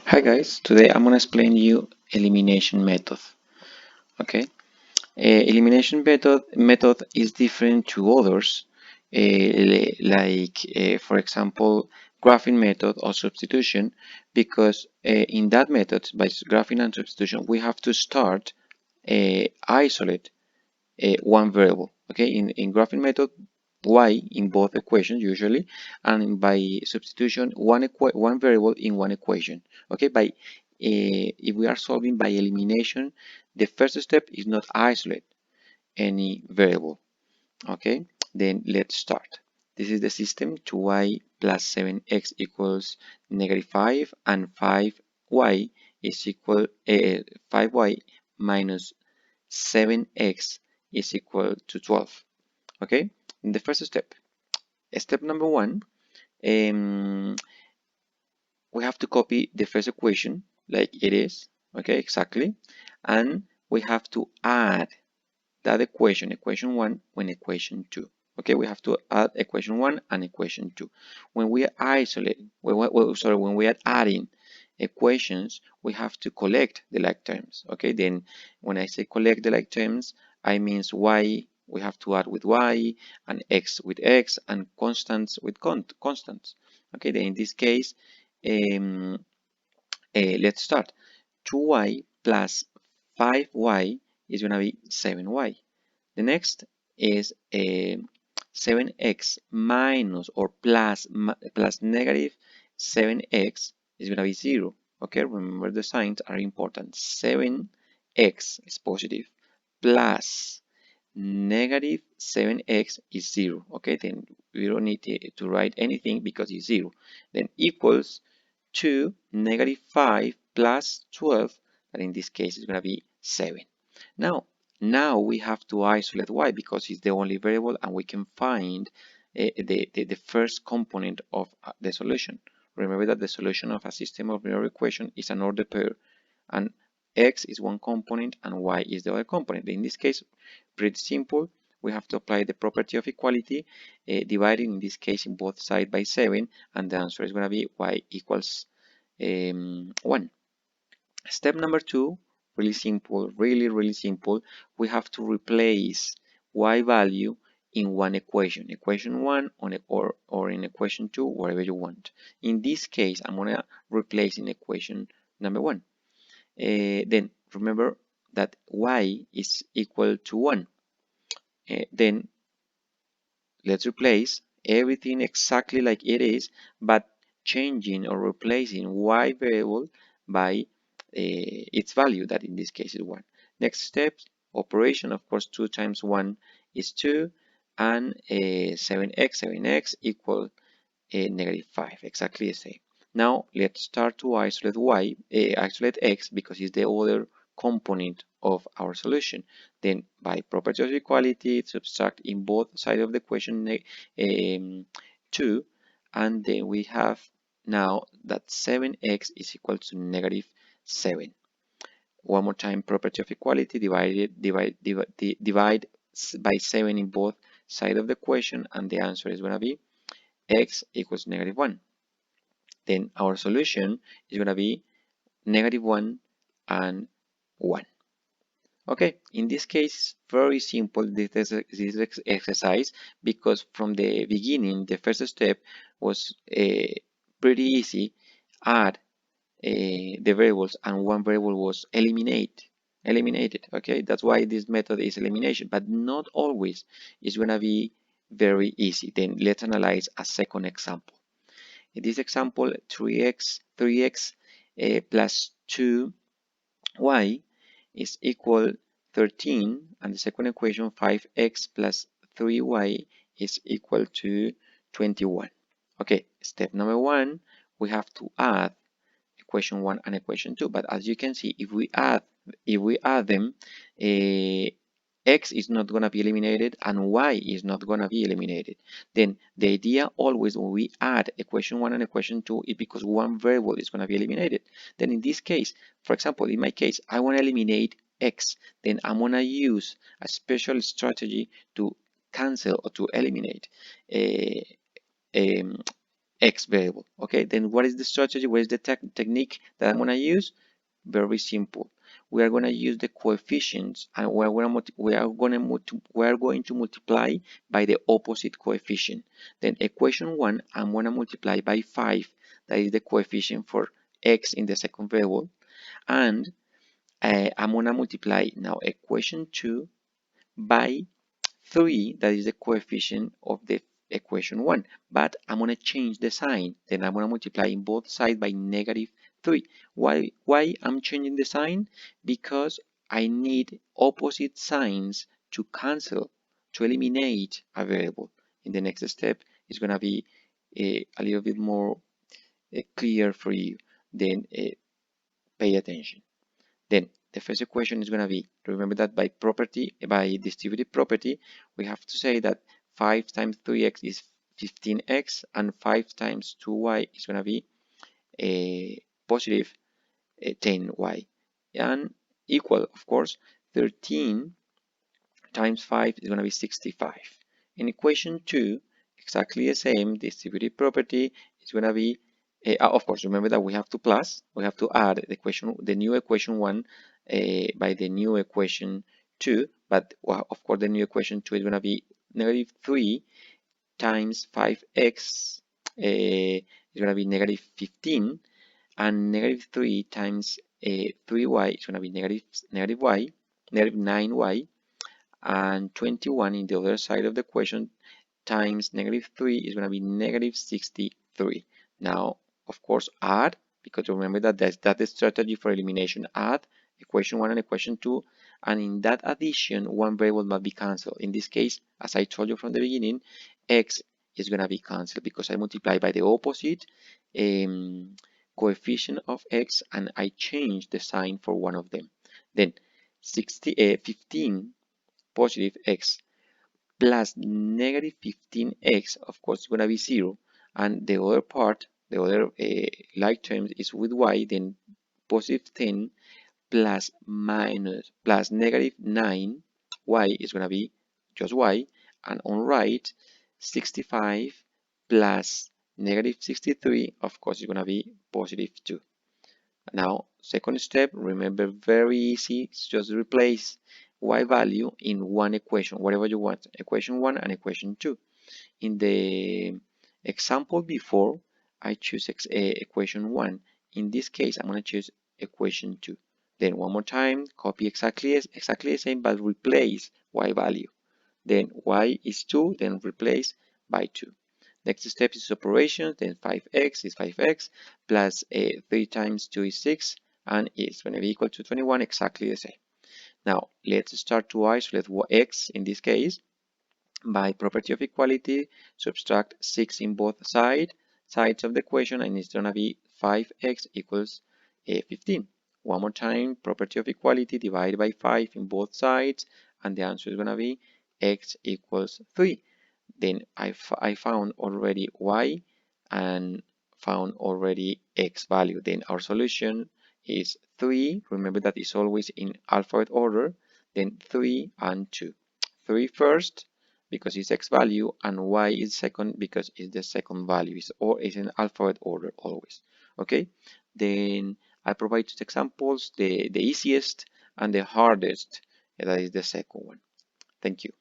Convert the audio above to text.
Hi guys, today I'm gonna explain you elimination method. Okay, elimination method is different to others, for example graphing method or substitution, because in that method by graphing and substitution we have to start isolate one variable. Okay, in graphing method y in both equations usually, and by substitution one variable in one equation. Okay, if we are solving by elimination, the first step is not isolate any variable. Okay, then let's start. This is the system: 2y plus 7x equals -5, and 5y is equal 5y minus 7x is equal to 12. Okay, in the first step, step number one, um, we have to copy the first equation like it is. Okay, exactly, and we have to add that equation 1 when equation 2. Okay, we have to add equation 1 and equation 2. When we isolate, when we are adding equations, we have to collect the like terms. Okay, then when I say collect the like terms, I means y we have to add with y, and x with x, and constants with constants. Okay, then in this case, um, let's start. 2y plus 5y is going to be 7y. The next is 7x minus or plus negative 7x is going to be 0. Okay, remember the signs are important. 7x is positive plus negative 7x is 0. Okay, then we don't need to write anything because it's 0. Then equals to negative 5 plus 12, that in this case is going to be 7. Now, now we have to isolate y because it's the only variable, and we can find the first component of the solution. Remember that the solution of a system of linear equation is an ordered pair, and x is one component and y is the other component. In this case, pretty simple. We have to apply the property of equality, dividing in this case in both sides by 7, and the answer is going to be y equals 1. Step number 2, really simple, really simple. We have to replace y value in one equation 1 or in equation 2, wherever you want. In this case, I'm going to replace in equation number 1. Then remember that y is equal to 1. Then let's replace everything exactly like it is, but changing or replacing y variable by its value, that in this case is 1. Next step, operation, of course, 2 times 1 is 2, and 7x equal -5, exactly the same. Now let's start to isolate x, because it's the other component of our solution. Then by property of equality, subtract in both sides of the equation 2, and then we have now that 7x is equal to -7. One more time, property of equality, divide by 7 in both sides of the equation, and the answer is going to be x equals -1. Then our solution is going to be -1 and 1. Okay, in this case, very simple this exercise, because from the beginning, the first step was pretty easy. Add the variables, and one variable was eliminated. Okay, that's why this method is elimination, but not always is going to be very easy. Then let's analyze a second example. In this example, 3x plus 2y is equal 13, and the second equation, 5x plus 3y is equal to 21. Okay, step number 1, we have to add equation 1 and equation 2, but as you can see, if we add them, x is not going to be eliminated and y is not going to be eliminated. Then the idea always when we add equation 1 and equation 2 is because one variable is going to be eliminated. Then in this case, for example, in my case, I want to eliminate x. Then I'm going to use a special strategy to cancel or to eliminate x variable. Okay, then what is the strategy? What is the technique that I'm going to use? Very simple. We are going to use the coefficients, and we are going to multiply by the opposite coefficient. Then equation 1, I'm going to multiply by 5. That is the coefficient for x in the second variable. And I'm going to multiply now equation 2 by 3, that is the coefficient of the equation 1. But I'm going to change the sign. Then I'm going to multiply in both sides by -3. Why I'm changing the sign? Because I need opposite signs to cancel, to eliminate a variable. In the next step, it's going to be a little bit more clear for you. Then pay attention. Then the first equation is going to be, remember that by distributive property, we have to say that 5 times 3x is 15x, and 5 times 2y is going to be a positive 10y, and equal, of course, 13 times 5 is going to be 65. In equation 2, exactly the same distributive property is going to be, of course, remember that we have to add the new equation 1 by the new equation 2, but well, of course the new equation 2 is going to be -3 times 5x is going to be -15, and -3 times 3y is going to be -9y, and 21 in the other side of the equation times -3 is going to be -63. Now, of course, add, because remember that that's the strategy for elimination. Add equation 1 and equation 2, and in that addition, one variable must be cancelled. In this case, as I told you from the beginning, x is going to be cancelled because I multiply by the opposite coefficient of x, and I change the sign for one of them. Then 15 positive x plus -15x, of course, is going to be 0. And the other part, the other like term is with y, then positive 10 plus -9, y is going to be just y. And on right, 65 plus -63, of course, is going to be positive 2. Now, second step, remember, very easy, it's just replace y value in one equation, whatever you want, equation 1 and equation 2. In the example before, I choose equation 1. In this case, I'm going to choose equation 2. Then one more time, copy exactly the same, but replace y value. Then y is 2, then replace by 2. Next step is operations, then 5x is 5x, plus 3 times 2 is 6, and it's going to be equal to 21, exactly the same. Now, let's start to isolate x in this case. By property of equality, subtract 6 in both sides of the equation, and it's going to be 5x equals 15. One more time, property of equality, divide by 5 in both sides, and the answer is going to be x equals 3. Then I found already y and found already x value. Then our solution is 3. Remember that it's always in alphabet order. Then 3 and 2. 3 first because it's x value, and y is second because it's the second value. It's in alphabet order always. Okay. Then I provide two examples, the easiest and the hardest. That is the second one. Thank you.